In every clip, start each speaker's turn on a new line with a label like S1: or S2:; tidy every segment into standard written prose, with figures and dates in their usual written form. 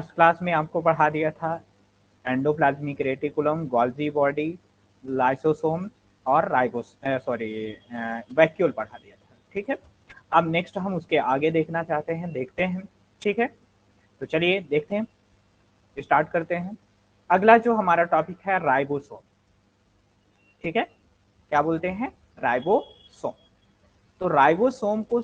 S1: First class में आपको पढ़ा दिया था endoplasmic reticulum, Golgi body, lysosome और राइबोस सॉरी वैक्यूल पढ़ा दिया था। ठीक है, अब नेक्स्ट हम उसके आगे देखना चाहते हैं, देखते हैं। ठीक है, तो चलिए देखते हैं, स्टार्ट करते हैं। अगला जो हमारा टॉपिक है राइबोसोम। ठीक है, क्या बोलते हैं, राइबोसोम। तो राइबोसोम को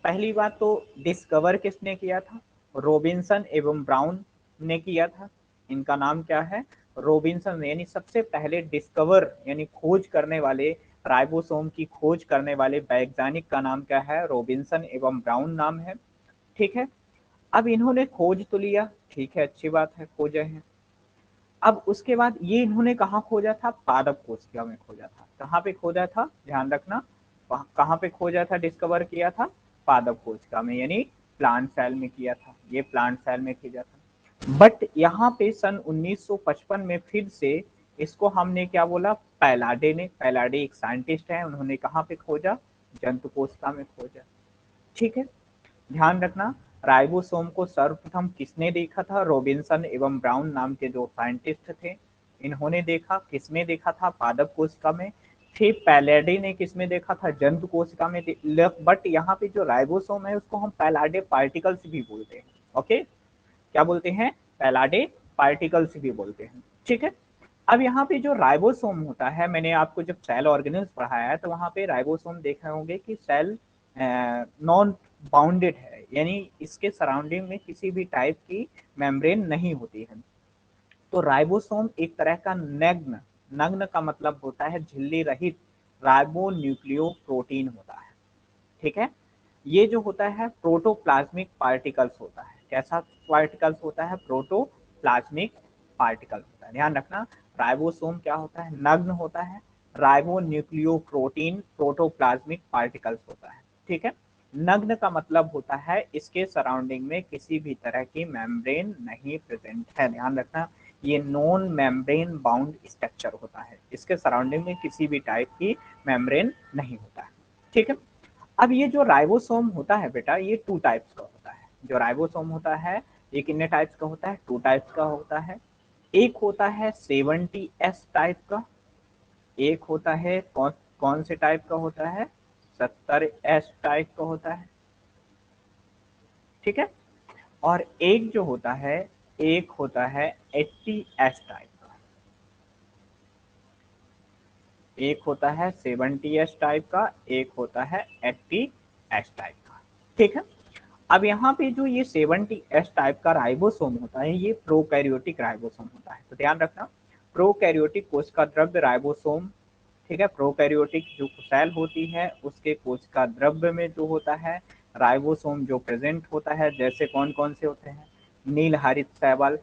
S1: पहली बात तो डिस्कवर किसने किया था, रॉबिन्सन एवं ब्राउन ने किया था। इनका नाम क्या है, रॉबिन्सन, यानी सबसे पहले डिस्कवर यानी खोज करने वाले, राइबोसोम की खोज करने वाले वैज्ञानिक का नाम क्या है, रॉबिन्सन एवं ब्राउन नाम है। ठीक है, अब इन्होंने खोज तो लिया, ठीक है, अच्छी बात है, खोजे हैं। अब उसके बाद ये इन्होंने कहाँ खोजा था, पादप कोशिका में खोजा था। कहाँ पे खोजा था, ध्यान रखना, कहाँ पे खोजा था, डिस्कवर किया था, पादप कोशिका में, यानी प्लांट सेल में किया था, ये प्लांट सेल में किया था। बट यहाँ पे सन 1955 में फिर से इसको हमने क्या बोला, पैलाडे ने, पैलाडे एक साइंटिस्ट है, उन्होंने कहाँ पे खोजा, जंतु कोशिका में खोजा। ठीक है, ध्यान रखना, राइबोसोम को सर्वप्रथम किसने देखा था, रॉबिन्सन एवं ब्राउन नाम के जो साइंटिस्ट थे, इन्होंने देखा, किसमें देखा था, पादप कोशिका में। फिर पैलाडे ने किसमें देखा था, जंतु कोशिका में। बट यहाँ पे जो राइबोसोम है उसको हम पैलाडे पार्टिकल्स भी बोलते हैं। ओके, क्या बोलते हैं, पैलाडे पार्टिकल्स भी बोलते हैं। ठीक है, अब यहाँ पे जो राइबोसोम होता है, मैंने आपको जब सेल ऑर्गेनिल्स पढ़ाया है तो वहां पे राइबोसोम देखे होंगे कि सेल नॉन बाउंडेड है, यानी इसके सराउंडिंग में किसी भी टाइप की मेम्ब्रेन नहीं होती है। तो राइबोसोम एक तरह का नग्न, नग्न का मतलब होता है झिल्ली रहित, राइबो न्यूक्लियो प्रोटीन होता है। ठीक है, ये जो होता है प्रोटोप्लाज्मिक पार्टिकल्स होता है। कैसा पार्टिकल्स होता है, प्रोटोप्लाज्मिक पार्टिकल होता है। ध्यान रखना, राइबोसोम क्या होता है, नग्न होता है, ribo nucleo protein protoplasmic particles होता है। ठीक है, नग्न का मतलब होता है इसके सराउंडिंग में किसी भी तरह की मेम्ब्रेन नहीं प्रेजेंट है। ध्यान रखना, ये नॉन मेम्ब्रेन बाउंड स्ट्रक्चर होता है, इसके सराउंडिंग में किसी भी टाइप की मेम्ब्रेन नहीं होता है। ठीक है, अब ये जो राइबोसोम होता है बेटा, ये टू टाइप्स का होता है। जो राइबोसोम होता है ये कितने टाइप्स का होता है, टू टाइप्स का होता है। एक होता है 70S टाइप का, एक होता है कौन कौन से टाइप का होता है, 70S टाइप का होता है। ठीक है, और एक जो होता है, एक होता है 80S टाइप का, एक होता है 70S टाइप का, एक होता है 80S टाइप का। ठीक है, अब यहाँ पे जो ये 70S टाइप का राइबोसोम होता है, ये प्रोकैरियोटिक राइबोसोम होता है। तो ध्यान रखना, प्रोकैरियोटिक कोशिका द्रव्य राइबोसोम। ठीक है, प्रोकैरियोटिक जो सेल होती है उसके कोशिका द्रव्य में जो होता है राइबोसोम जो प्रेजेंट होता है, जैसे कौन कौन से होते हैं, नील हरित शैवाल,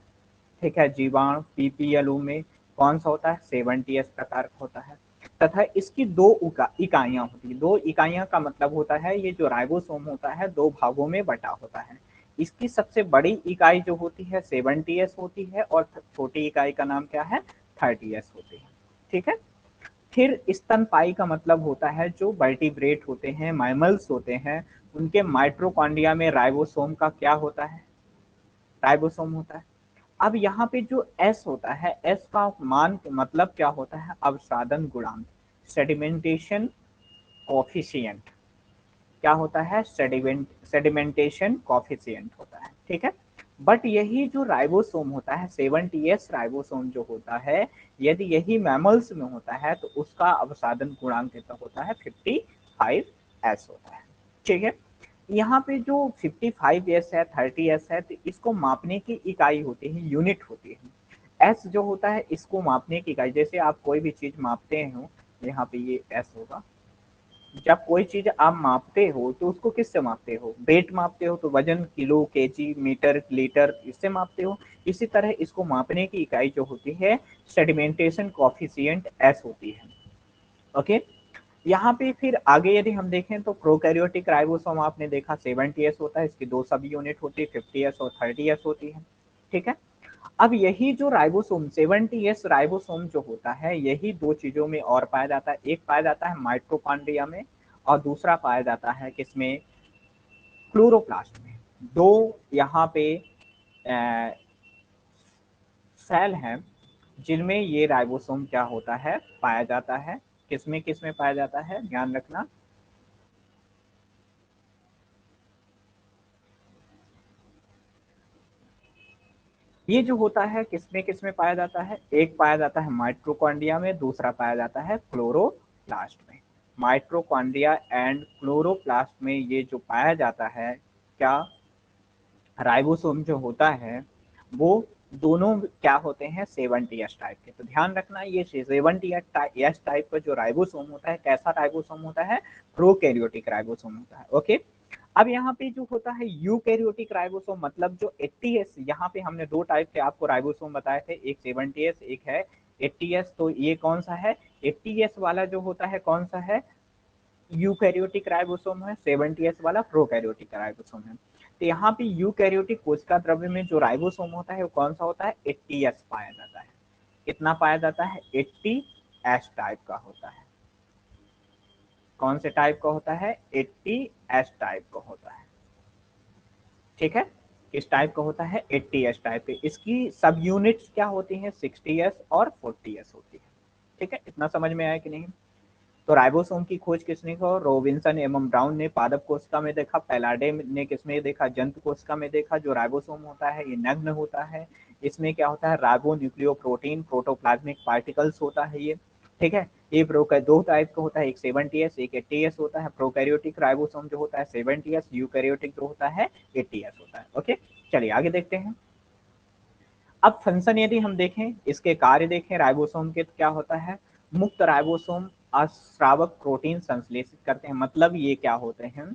S1: ठीक है, जीवाणु, पीपीएलओ में कौन सा होता है, 70S प्रकार का होता है। तथा इसकी दो इकाइयां होती है, दो इकाइयां का मतलब होता है ये जो राइबोसोम होता है दो भागों में बटा होता है। इसकी सबसे बड़ी इकाई जो होती है 70S होती है, और छोटी इकाई का नाम क्या है, 30S होती है। ठीक है, फिर स्तनपायी का मतलब होता है जो वर्टिब्रेट होते हैं, मैमल्स होते हैं, उनके माइट्रोकॉन्ड्रिया में राइबोसोम का क्या होता है, राइबोसोम होता है। अब यहाँ पे जो एस होता है, एस का मान मतलब क्या होता है, अवसादन गुणांक, सेडिमेंटेशन कॉफिशियंट, क्या होता है, सेडिमेंटेशन कॉफिशियंट होता है। ठीक है, बट यही जो राइबोसोम होता है 70S राइबोसोम जो होता है, यदि यही मैमल्स में होता है तो उसका अवसादन गुणांक कितना होता है, 55S होता है। ठीक है, यहाँ पे जो 55S है, 30S है, तो इसको मापने की इकाई होती है, यूनिट होती है। एस जो होता है इसको मापने की इकाई, जैसे आप कोई भी चीज मापते हो, यहाँ पे ये एस होगा। जब कोई चीज आप मापते हो तो उसको किससे मापते हो, वेट मापते हो तो वजन, किलो, केजी, मीटर, लीटर, इससे मापते हो। इसी तरह इसको मापने की इकाई जो होती है सेडिमेंटेशन कॉफिशिएंट एस होती है। ओके, यहाँ पे फिर आगे यदि हम देखें तो प्रोकैरियोटिक राइबोसोम आपने देखा 70S होता है, इसकी दो सब यूनिट होती है, 50S और 30S होती है। ठीक है, अब यही जो राइबोसोम 70S राइबोसोम जो होता है, यही दो चीजों में और पाया जाता है, एक पाया जाता है माइटोकॉन्ड्रिया में और दूसरा पाया जाता है किसमें, क्लोरोप्लास्ट में। दो यहाँ पे सेल हैं जिनमें ये राइबोसोम क्या होता है, पाया जाता है। किसमें पाया जाता है, ध्यान रखना। ये जो होता है किसमें पाया जाता है, एक पाया जाता है माइटोकॉन्ड्रिया में, दूसरा पाया जाता है क्लोरोप्लास्ट में। माइटोकॉन्ड्रिया एंड क्लोरोप्लास्ट में ये जो पाया जाता है क्या, राइबोसोम जो होता है वो दोनों क्या होते हैं, 70S टाइप के। तो ध्यान रखना ये 70S टाइप का जो राइबोसोम होता है, कैसा राइबोसोम होता है, प्रोकैरियोटिक राइबोसोम होता है। ओके, अब यहाँ पे जो होता है यूकैरियोटिक राइबोसोम, मतलब जो 80S, यहाँ पे हमने दो टाइप के आपको राइबोसोम बताए थे, एक 70S एक है 80S। तो ये कौन सा है, 80S वाला जो होता है कौन सा है, यूकैरियोटिक राइबोसोम है। 70S वाला प्रोकैरियोटिक राइबोसोम है। तो यहाँ पे यूकैरियोटिक कोशिका द्रव्य में जो राइबोसोम होता है वो कौन सा होता है, 80S पाया जाता है। कितना पाया जाता है, 80S टाइप का होता है। कौन से टाइप का होता है, 80S टाइप का होता है। ठीक है, किस टाइप का होता है, 80S टाइप के। इसकी सब यूनिट्स क्या होती हैं, 60S और 40S होती है। ठीक है, इतना समझ में आया कि नहीं। तो राइबोसोम की खोज किसने की, रॉबिन्सन एवं ब्राउन ने पादप कोशिका में देखा। पैलाडे ने किसमें देखा, जंतु कोशिका में देखा। जो राइबोसोम होता है ये नग्न होता है। इसमें क्या होता है, राइबो न्यूक्लियोप्रोटीन प्रोटोप्लाज्मिक पार्टिकल्स होता है ये। ठीक है, ये दो टाइप का होता है, एक 70S एक 80S होता है। प्रोकैरियोटिक राइबोसोम जो होता है 70S, यूकैरियोटिक जो होता है 80S होता है। ओके, चलिए आगे देखते हैं। अब फंक्शन यदि हम देखें, इसके कार्य देखें राइबोसोम के, तो क्या होता है, मुक्त राइबोसोम अश्रावक प्रोटीन संश्लेषित करते हैं। मतलब ये क्या होते हैं,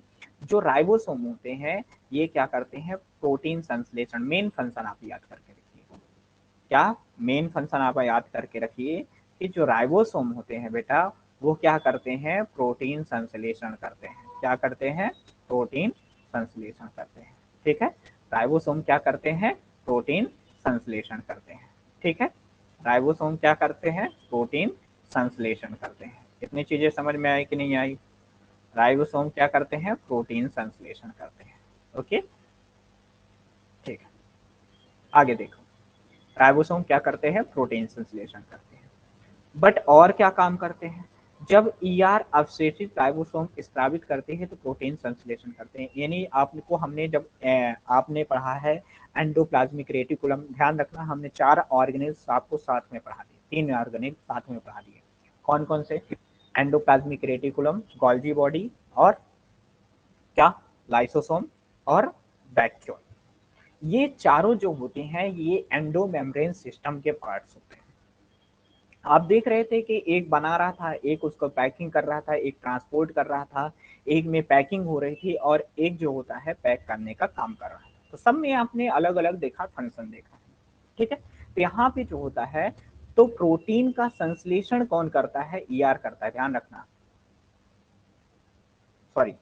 S1: जो राइबोसोम होते हैं ये क्या करते हैं, प्रोटीन संश्लेषण। मेन फंक्शन आप याद करके रखिए, क्या मेन फंक्शन आप याद करके रखिए कि जो राइबोसोम होते हैं बेटा, वो क्या करते हैं, प्रोटीन संश्लेषण करते हैं। क्या करते हैं, प्रोटीन संश्लेषण करते हैं। ठीक है, राइबोसोम क्या करते हैं, प्रोटीन संश्लेषण करते हैं। ठीक है, राइबोसोम क्या करते हैं, प्रोटीन संश्लेषण करते हैं। इतनी चीजें समझ में आई कि नहीं आई। राइबोसोम क्या करते हैं, प्रोटीन संश्लेषण करते हैं। ओके, ठीक है, आगे देखो। राइबोसोम क्या करते हैं, प्रोटीन संश्लेषण करते हैं। बट और क्या काम करते हैं, जब ईआर अवशेषित राइबोसोम स्रावित करते हैं तो प्रोटीन संश्लेषण करते हैं। यानी आपको हमने जब आपने पढ़ा है एंडोप्लाज्मिक रेटिकुलम, ध्यान रखना हमने 4 ऑर्गेनेल्स आपको साथ में पढ़ा दिए, 3 ऑर्गेनेल साथ में पढ़ा दिए। कौन कौन से, एंडोप्लाज्मिक रेटिकुलम, गोल्गी बॉडी और क्या, लाइसोसोम और वैक्यूल। ये चारों जो होते हैं ये एंडोमेम्ब्रेन सिस्टम के पार्ट्स होते हैं। आप देख रहे थे कि एक बना रहा था, एक उसको पैकिंग कर रहा था, एक ट्रांसपोर्ट कर रहा था, एक में पैकिंग हो रही थी और एक जो होता है पैक करने का काम कर रहा था। तो सब में आपने अलग अलग देखा, फंक्शन देखा। ठीक है, तो यहाँ पे जो होता है, तो प्रोटीन का संश्लेषण कौन करता है, ईआर करता है। ध्यान रखना, सॉरी,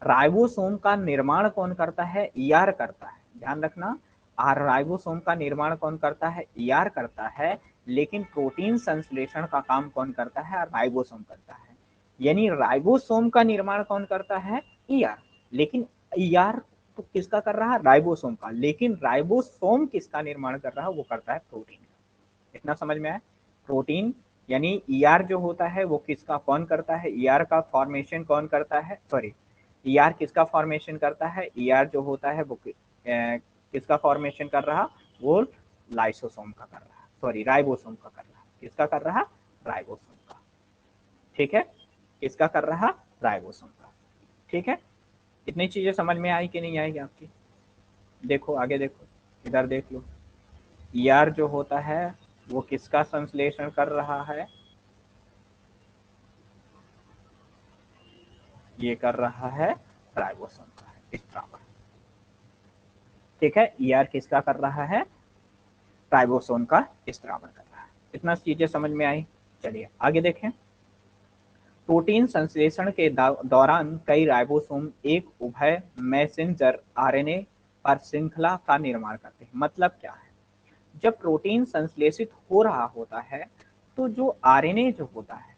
S1: राइबोसोम का निर्माण कौन करता है, ईआर करता है। ध्यान रखना, राइबोसोम का निर्माण कौन करता है, ईआर करता है। लेकिन प्रोटीन संश्लेषण का काम कौन करता है, राइबोसोम करता है। यानी राइबोसोम का निर्माण कौन करता है, ईआर। लेकिन ईआर तो किसका कर रहा है, राइबोसोम का। लेकिन राइबोसोम किसका निर्माण कर रहा है, वो करता है प्रोटीन का। इतना समझ में आया। प्रोटीन यानी ईआर जो होता है वो किसका कौन करता है, ईआर का फॉर्मेशन कौन करता है, सॉरी, ईआर किसका फॉर्मेशन करता है, ईआर जो होता है वो किसका फॉर्मेशन कर रहा, वो लाइसोसोम का कर रहा, सॉरी राइबोसोम का कर रहा। किसका कर रहा, राइबोसोम का। ठीक है, किसका कर रहा, राइबोसोम का। ठीक है, इतनी चीजें समझ में आई कि नहीं आएगी आपकी। देखो आगे देखो, इधर देख लो। ईआर जो होता है वो किसका संश्लेषण कर रहा है, ये कर रहा है राइबोसोम का स्त्रावण। ठीक है, ईआर किसका कर रहा है, राइबोसोम का स्त्रावण कर रहा है। इतना चीजें समझ में आई। चलिए आगे देखें। प्रोटीन संश्लेषण के दौरान कई राइबोसोम एक उभय मैसेंजर आरएनए पर श्रृंखला का निर्माण करते हैं। मतलब क्या है, जब प्रोटीन संश्लेषित हो रहा होता है तो जो आरएनए जो होता है,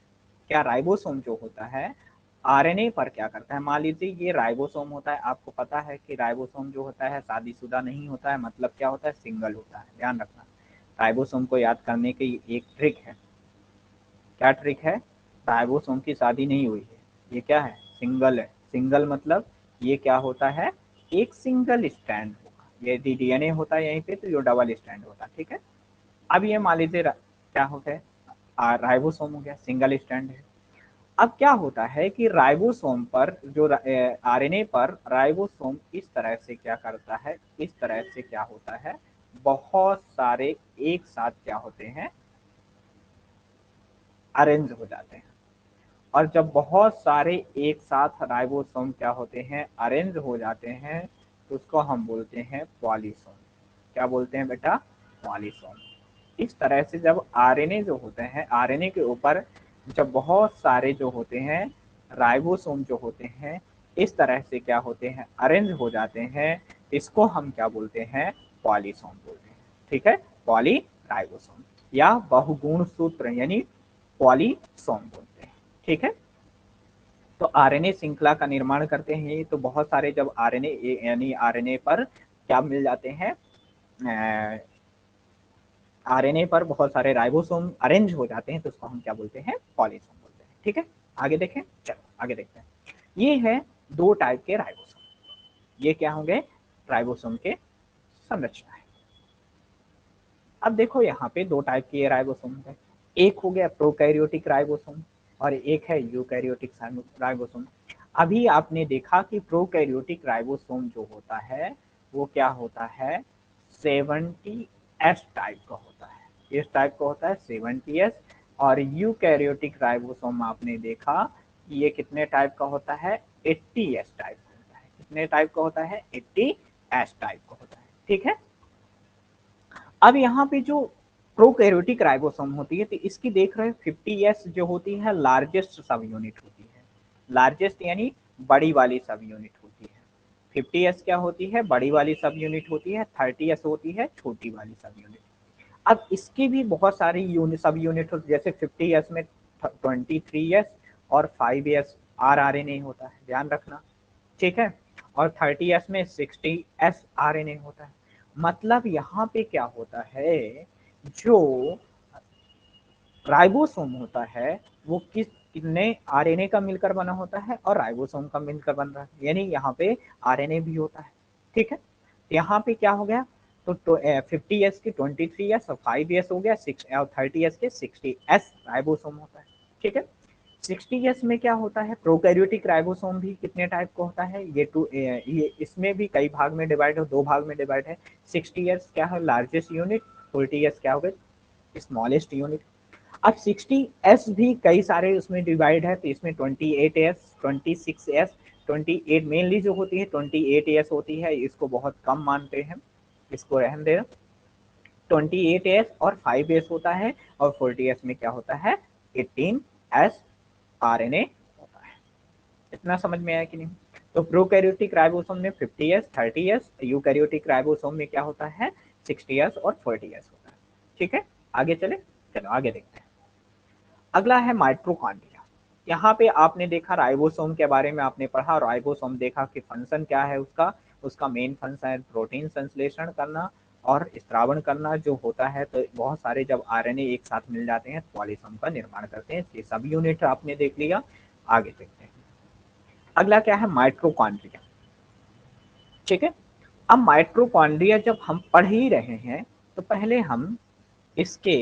S1: क्या राइबोसोम जो होता है आरएनए पर क्या करता है, मान लीजिए ये राइबोसोम होता है, आपको पता है कि राइबोसोम जो होता है शादीशुदा नहीं होता है, मतलब क्या होता है, सिंगल होता है, ध्यान रखना। राइबोसोम को याद करने की एक ट्रिक है, क्या ट्रिक है, राइबोसोम की शादी नहीं हुई है, ये क्या है, सिंगल है। सिंगल मतलब ये क्या होता है, एक सिंगल स्ट्रैंड होगा, यदि डीएनए होता है यहीं पे तो ये डबल स्ट्रैंड होता है, ठीक है। अब ये मान लीजिए क्या हो गया, राइबोसोम हो गया, सिंगल स्ट्रैंड है। अब क्या होता है कि राइबोसोम पर जो आरएनए पर राइबोसोम इस तरह से क्या करता है, इस तरह से क्या होता है, बहुत सारे एक साथ क्या होते हैं, अरेंज हो जाते हैं। और जब बहुत सारे एक साथ राइबोसोम क्या होते हैं, अरेंज हो जाते हैं, तो उसको हम बोलते हैं पॉलीसोम। क्या बोलते हैं बेटा, पॉलीसोम। इस तरह से जब आरएनए जो होते हैं, आरएनए के ऊपर जब बहुत सारे जो होते हैं राइबोसोम जो होते हैं इस तरह से क्या होते हैं, अरेंज हो जाते हैं, इसको हम क्या बोलते हैं, पॉलीसोम बोलते हैं, ठीक है। पॉली राइबोसोम या बहुगुण सूत्र यानी पॉलीसोम बोलते हैं, ठीक है। तो आरएनए श्रृंखला का निर्माण करते हैं, तो बहुत सारे जब आरएनए यानी आरएनए पर क्या मिल जाते हैं, आरएनए पर बहुत सारे राइबोसोम अरेंज हो जाते हैं, तो उसको हम क्या बोलते हैं, पॉलीसोम बोलते हैं, ठीक है। आगे देखें, चलो आगे देखते हैं। ये है दो टाइप के राइबोसोम, ये क्या होंगे, राइबोसोम के संरचना है। अब देखो यहाँ पे दो टाइप के राइबोसोम है, एक हो गया प्रोकैरियोटिक राइबोसोम और एक है यूकैरियोटिक राइबोसोम। अभी आपने देखा कि प्रोकैरियोटिक राइबोसोम जो होता है वो क्या होता है, 70S टाइप का होता है, इस टाइप का होता है 70S। और यूकैरियोटिक राइबोसोम आपने देखा ये कितने टाइप का होता है, 80S टाइप का होता है, कितने टाइप का होता है, 80S टाइप का होता है, ठीक है। अब यहाँ पे जो प्रोकैरियोटिक राइबोसोम होती है तो इसकी देख रहे हैं 50S जो होती है लार्जेस्ट सब यूनिट होती है, लार्जेस्ट यानी बड़ी वाली सब यूनिट होती है। 50S क्या होती है, बड़ी वाली सब यूनिट होती है, 30S होती है छोटी वाली सब यूनिट। अब इसकी भी बहुत सारी यूनिट सब यूनिट होती है, जैसे 50S में 23S और 5S RRNA होता है, ध्यान रखना, ठीक है। और 30S में 60S RNA होता है। मतलब यहाँ पे क्या होता है, जो राइबोसोम होता है वो कितने आरएनए का मिलकर बना होता है और राइबोसोम का मिलकर बन रहा है, यानी यहाँ पे आरएनए भी होता है, ठीक है। यहाँ पे क्या हो गया, तो 50S की 23S और 5S हो गया 6 और 30S के 60S राइबोसोम होता है, ठीक है। 60S में क्या होता है, प्रोकैरियोटिक राइबोसोम भी कितने टाइप का होता है, ये इसमें भी कई भाग में डिवाइड है, दो भाग में डिवाइड है। 60S क्या है, लार्जेस्ट यूनिट, 40S क्या हो गया, स्मॉलेस्ट यूनिट। अब 60S भी कई सारे उसमें डिवाइड है, तो इसमें 28S 26S 28 मेनली जो होती है 28S होती है, इसको बहुत कम मानते हैं, इसको रहने दे। 28S और 5S होता है और 40S में क्या होता है, 18S RNA होता है। इतना समझ में आया कि नहीं। तो प्रोकैरियोटिक राइबोसोम में 50S 30S, यूकैरियोटिक राइबोसोम में क्या होता है, 60S और 40S होता है, ठीक है। आगे चले, चलो आगे देखते हैं। अगला है माइटोकॉन्ड्रिया। यहाँ पे आपने देखा राइबोसोम के बारे में आपने पढ़ा, राइबोसोम देखा कि फंक्शन क्या है उसका, उसका मेन फंक्शन है प्रोटीन संश्लेषण करना और स्त्रावण करना जो होता है। तो बहुत सारे जब आरएनए एक साथ मिल जाते हैं पॉलीसोम का निर्माण करते हैं, ये सब यूनिट आपने देख लिया। आगे देखते हैं, अगला क्या है, माइटोकॉन्ड्रिया, ठीक है। अब माइटोकॉन्ड्रिया जब हम पढ़ ही रहे हैं तो पहले हम इसके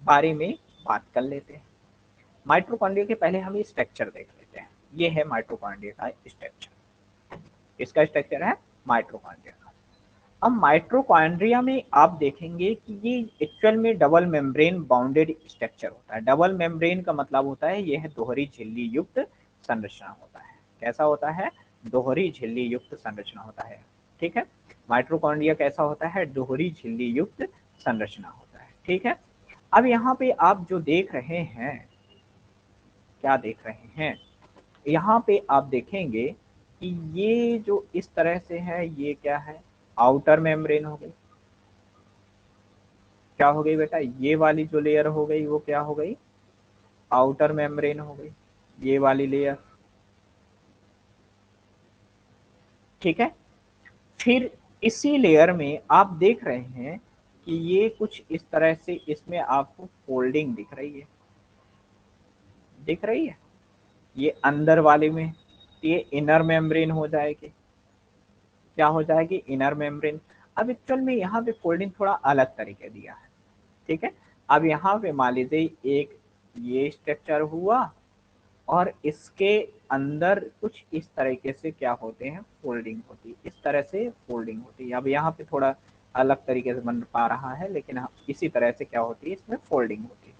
S1: बारे में बात कर लेते हैं। माइटोकॉन्ड्रिया के पहले हम स्ट्रक्चर देख लेते हैं। ये है माइटोकॉन्ड्रिया का स्ट्रक्चर, इसका स्ट्रक्चर है माइटोकॉन्ड्रिया का। अब माइटोकॉन्ड्रिया में आप देखेंगे कि ये एक्चुअल में डबल मेम्ब्रेन बाउंडेड स्ट्रक्चर होता है। डबल मेम्ब्रेन का मतलब होता है यह दोहरी झिल्ली युक्त संरचना होता है। कैसा होता है, दोहरी झिल्ली युक्त संरचना होता है, ठीक है। माइटोकॉन्ड्रिया कैसा होता है, दोहरी झिल्ली युक्त संरचना होता है, ठीक है। अब यहाँ पे आप जो देख रहे हैं, क्या देख रहे हैं, यहाँ पे आप देखेंगे कि ये जो इस तरह से है ये क्या है, आउटर मेम्ब्रेन हो गई, क्या हो गई बेटा, ये वाली जो लेयर हो गई वो क्या हो गई, आउटर मेम्ब्रेन हो गई, ये वाली लेयर, ठीक है। फिर इसी लेयर में आप देख रहे हैं कि ये कुछ इस तरह से इसमें आपको फोल्डिंग दिख रही है, दिख रही है। ये अंदर वाले में ये इनर मेम्ब्रेन हो जाएगी, क्या हो जाएगी, इनर मेम्ब्रेन। अब एक्चुअल में यहाँ पे फोल्डिंग थोड़ा अलग तरीके दिया है, ठीक है। अब यहाँ पे मान लीजिए एक ये स्ट्रक्चर हुआ और इसके अंदर कुछ इस तरीके से क्या होते हैं, फोल्डिंग होती है, इस तरह से फोल्डिंग होती है। अब यहाँ पे थोड़ा अलग तरीके से बन पा रहा है, लेकिन हाँ इसी तरह से क्या होती है, इसमें फोल्डिंग होती है।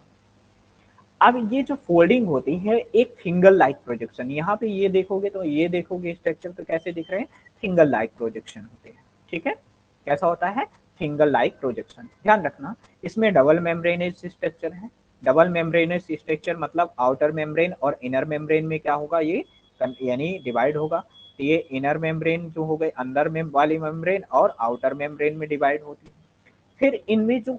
S1: अब ये जो फोल्डिंग होती है एक फिंगर लाइक प्रोजेक्शन, यहाँ पे ये देखोगे तो ये देखोगे स्ट्रक्चर तो कैसे दिख रहे हैं, फिंगर लाइक प्रोजेक्शन होते हैं, ठीक है। कैसा होता है, फिंगर लाइक प्रोजेक्शन। ध्यान रखना इसमें डबल मेम्ब्रेनेज स्ट्रक्चर है। डबल मेम्ब्रेनेज स्ट्रक्चर मतलब आउटर मेम्ब्रेन और इनर मेम्ब्रेन में क्या होगा, ये यानी डिवाइड होगा। तो ये इनर मेम्ब्रेन जो हो गए अंदर में वाली मेम्ब्रेन और आउटर मेम्ब्रेन में डिवाइड होती है। फिर इनमें जो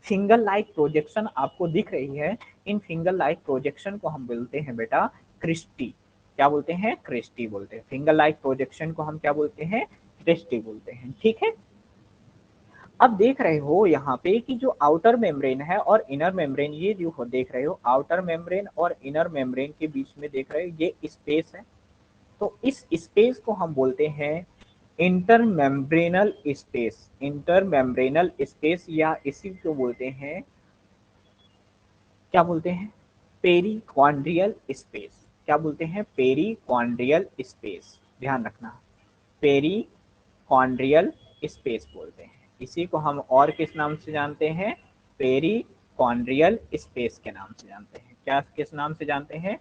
S1: फिंगर लाइक प्रोजेक्शन आपको दिख रही है, इन फिंगर लाइक प्रोजेक्शन को हम बोलते हैं बेटा क्रिस्टी। क्या बोलते हैं, क्रिस्टी बोलते हैं। फिंगर लाइक प्रोजेक्शन को हम क्या बोलते हैं, क्रिस्टी बोलते हैं, ठीक है। अब देख रहे हो यहाँ पे कि जो आउटर मेम्ब्रेन है और इनर मेम्ब्रेन, ये जो हो देख रहे हो आउटर मेम्ब्रेन और इनर मेम्ब्रेन के बीच में देख रहे हो ये स्पेस है। तो इस स्पेस को हम बोलते हैं इंटरमेम्ब्रेनल स्पेस। इंटरमेम्ब्रेनल स्पेस या इसी को बोलते हैं, क्या बोलते हैं, पेरिकॉन्ड्रियल स्पेस। क्या बोलते हैं, पेरिकॉन्ड्रियल स्पेस। ध्यान रखना, पेरिकॉन्ड्रियल स्पेस बोलते हैं इसी को। हम और किस नाम से जानते हैं, पेरिकॉन्ड्रियल स्पेस के नाम से जानते हैं। क्या किस नाम से जानते हैं,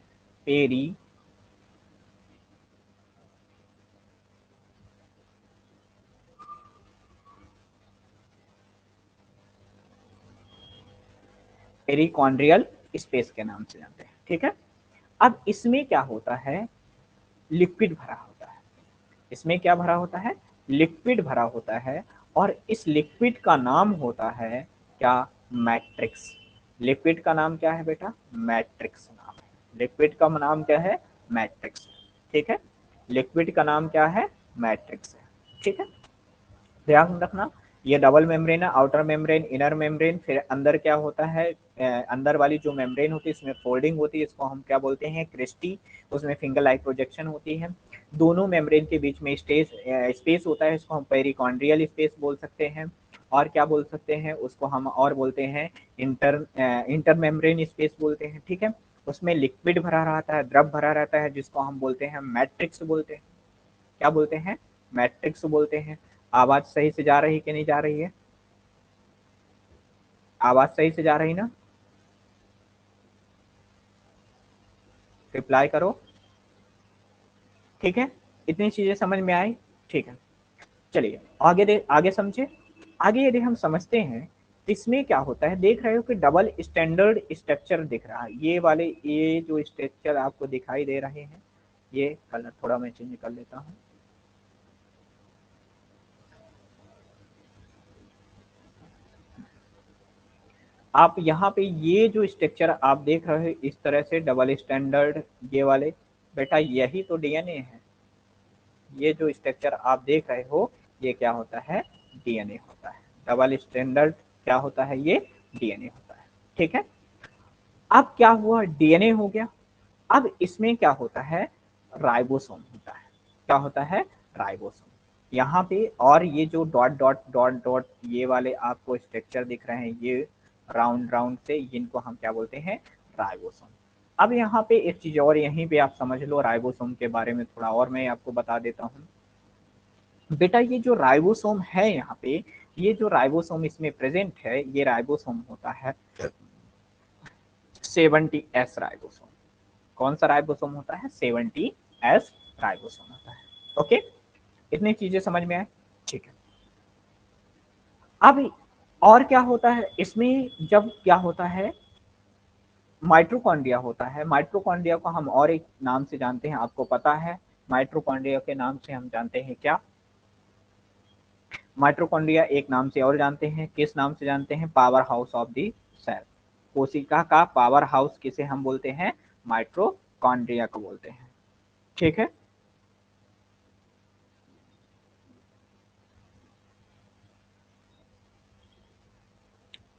S1: पेरिकॉन्ड्रियल स्पेस के नाम से जानते हैं, ठीक है। अब इसमें क्या होता है, लिक्विड भरा होता है। इसमें क्या भरा होता है, लिक्विड भरा होता है। और इस लिक्विड का नाम होता है क्या, मैट्रिक्स। लिक्विड का नाम क्या है बेटा, मैट्रिक्स नाम है। लिक्विड का नाम क्या है, मैट्रिक्स, ठीक है। लिक्विड का नाम क्या है, मैट्रिक्स है, ठीक है। ध्यान रखना, ये डबल मेम्ब्रेन है, आउटर मेम्ब्रेन, इनर मेम्ब्रेन। फिर अंदर क्या होता है, अंदर वाली जो मेम्ब्रेन होती है इसमें फोल्डिंग होती है, इसको हम क्या बोलते हैं, क्रिस्टी। उसमें फिंगर लाइक प्रोजेक्शन होती है। दोनों मेम्ब्रेन के बीच में स्पेस होता है, इसको हम पेरिकॉन्ड्रियल स्पेस बोल सकते हैं। और क्या बोल सकते हैं उसको हम, और बोलते हैं इंटर मेम्ब्रेन स्पेस बोलते हैं, ठीक है। उसमें लिक्विड भरा रहता है, द्रव भरा रहता है, जिसको हम बोलते हैं मैट्रिक्स बोलते हैं। क्या बोलते हैं, मैट्रिक्स बोलते हैं। आवाज सही से जा रही कि नहीं जा रही है, आवाज सही से जा रही ना, रिप्लाई करो, ठीक है। इतनी चीजें समझ में आई, ठीक है। चलिए आगे आगे समझे। आगे यदि हम समझते हैं इसमें क्या होता है, देख रहे हो कि डबल स्टैंडर्ड स्ट्रक्चर दिख रहा है। ये वाले ये जो स्ट्रक्चर आपको दिखाई दे रहे हैं, ये कलर थोड़ा मैं चेंज कर लेता हूँ। आप यहाँ पे ये जो स्ट्रक्चर आप देख रहे हो इस तरह से डबल स्टैंडर्ड, ये वाले बेटा यही तो डीएनए है। ये जो स्ट्रक्चर आप देख रहे हो ये क्या होता है, डीएनए होता है। डबल स्टैंडर्ड क्या होता है, ये डीएनए होता है, ठीक है। अब क्या हुआ, डीएनए हो गया। अब इसमें क्या होता है, राइबोसोम होता है। क्या होता है, राइबोसोम। यहाँ पे और ये जो डॉट डॉट डॉट डॉट ये वाले आपको स्ट्रक्चर दिख रहे हैं, ये राउंड राउंड से, इनको हम क्या बोलते हैं, राइबोसोम। अब यहाँ पे एक चीज और यहीं पे आप समझ लो, राइबोसोम के बारे में थोड़ा और मैं आपको बता देता हूँ। बेटा ये जो राइबोसोम है यहाँ पे, ये जो राइबोसोम इसमें प्रेजेंट है, ये राइबोसोम होता है 70S राइबोसोम। कौन सा राइबोसोम होता है, 70S राइबोसोम होता है, ओके। इतनी चीजें समझ में आए, ठीक है। अब और क्या होता है इसमें, जब क्या होता है, माइट्रोकॉन्ड्रिया होता है। माइट्रोकॉन्ड्रिया को हम और एक नाम से जानते हैं, आपको पता है माइट्रोकॉन्ड्रिया के नाम से हम जानते हैं क्या, माइट्रोकॉन्ड्रिया एक नाम से और जानते हैं, किस नाम से जानते हैं, power house of the cell. कोशिका का पावर हाउस किसे हम बोलते हैं, माइट्रोकॉन्ड्रिया को बोलते हैं, ठीक है।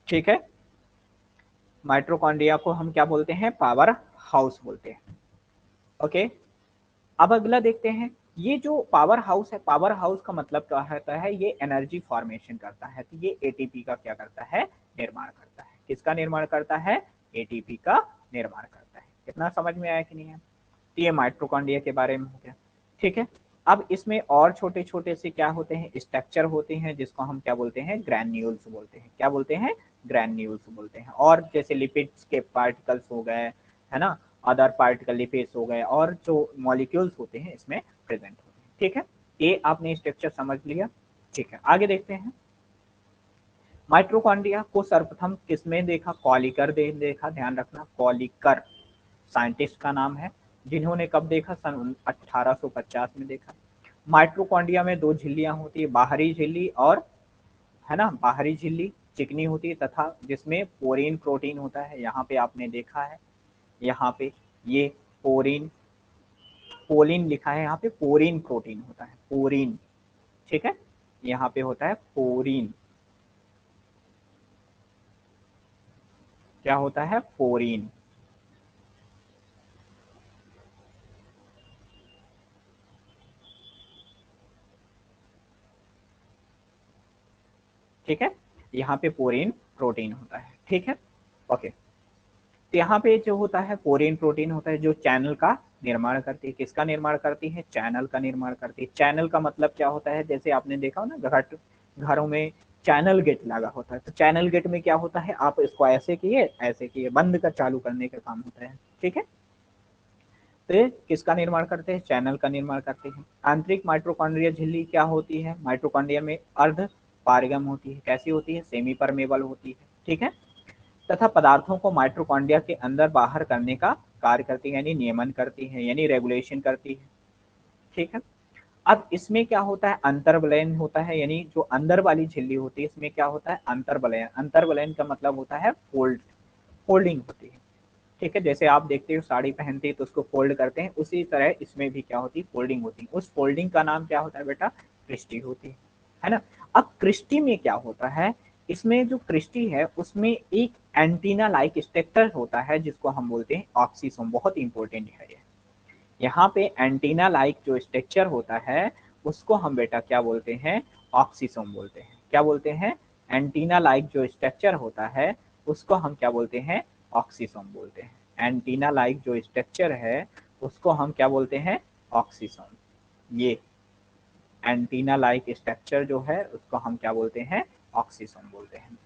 S1: ठीक है। माइटोकॉन्ड्रिया को हम क्या बोलते हैं, पावर हाउस बोलते हैं। ओके, अब अगला देखते हैं, ये जो पावर हाउस है, पावर हाउस का मतलब क्या होता है, ये एनर्जी फॉर्मेशन करता है, तो ये एटीपी का क्या करता है, निर्माण करता है। किसका निर्माण करता है, एटीपी का निर्माण करता है। कितना समझ में आया कि नहीं है। तो ये माइटोकॉन्ड्रिया के बारे में हो गया। ठीक है, अब इसमें और छोटे छोटे से क्या होते हैं, स्ट्रक्चर होते हैं, जिसको हम क्या बोलते हैं, ग्रैन्यूल्स बोलते हैं। क्या बोलते हैं, ग्रैन्यूल्स बोलते हैं। और जैसे लिपिड्स के पार्टिकल्स हो गए, है ना, अदर पार्टिकल लिपिड्स हो गए, और जो मॉलिक्यूल्स होते हैं इसमें प्रेजेंट होते हैं। ठीक है, ये आपने स्ट्रक्चर समझ लिया। ठीक है, आगे देखते हैं। माइटोकॉन्ड्रिया को सर्वप्रथम किसमें देखा, कॉलिकर देखा, ध्यान रखना, कॉलिकर साइंटिस्ट का नाम है, जिन्होंने कब देखा, सन 1850 में देखा। माइटोकॉन्ड्रिया में दो झिल्लियां होती है, बाहरी झिल्ली और, है ना, बाहरी झिल्ली चिकनी होती है, तथा जिसमें पोरीन प्रोटीन होता है। यहाँ पे आपने देखा है, यहाँ पे ये पोरीन, पोलिन लिखा है, यहाँ पे पोरीन प्रोटीन होता है, पोरीन। ठीक है, यहाँ पे होता है पोरीन। क्या होता है, पोरीन। ठीक है, यहाँ पे पोरीन प्रोटीन होता है। ठीक है, ओके। तो यहाँ पे जो होता है पोरीन प्रोटीन होता है, जो चैनल का निर्माण करती है। किसका निर्माण करती है, चैनल का निर्माण करती है। चैनल का मतलब क्या होता है, जैसे आपने देखा हो ना, घरों में चैनल गेट लगा होता है, तो चैनल गेट में क्या होता है, आप इसको ऐसे किए, ऐसे किए, बंद कर चालू करने का काम होता है। ठीक है, तो ये किसका निर्माण करते हैं, चैनल का निर्माण करते हैं। आंतरिक माइटोकॉन्ड्रिया झिल्ली क्या होती है, माइटोकॉन्ड्रिया में अर्ध पारगम होती है। कैसी होती है, सेमी परमेबल होती है। ठीक है, तथा पदार्थों को माइटोकॉन्ड्रिया के अंदर बाहर करने का कार्य करती है, यानी नियमन करती है, यानी रेगुलेशन करती है। ठीक है, अब इसमें क्या होता है, अंतर्वलयन होता है, यानी जो अंदर वाली झिल्ली होती है, इसमें क्या होता है, अंतर्वलयन। अंतर्वलयन का मतलब होता है फोल्डिंग होती है। ठीक है, जैसे आप देखते हो साड़ी पहनते हैं तो उसको फोल्ड करते हैं, उसी तरह इसमें भी क्या होती है, फोल्डिंग होती है। उस फोल्डिंग का नाम क्या होता है बेटा, क्रिस्टी होती है ना। अब क्रिस्टी में क्या होता है, इसमें जो क्रिस्टी है उसमें एक एंटीना लाइक स्ट्रक्चर होता है, जिसको हम बोलते हैं ऑक्सीसोम। बहुत इंपॉर्टेंट है ये। यहाँ पे एंटीना लाइक जो स्ट्रक्चर होता है, उसको हम बेटा क्या बोलते हैं, ऑक्सीसोम बोलते हैं। क्या बोलते हैं, एंटीना लाइक जो स्ट्रक्चर होता है, उसको हम क्या बोलते हैं, ऑक्सीसोम बोलते हैं। एंटीना लाइक जो स्ट्रक्चर है, उसको हम क्या बोलते हैं, ऑक्सीसोम। ये एंटीना लाइक स्ट्रक्चर जो है, उसको हम क्या बोलते हैं, ऑक्सीसोम बोलते हैं।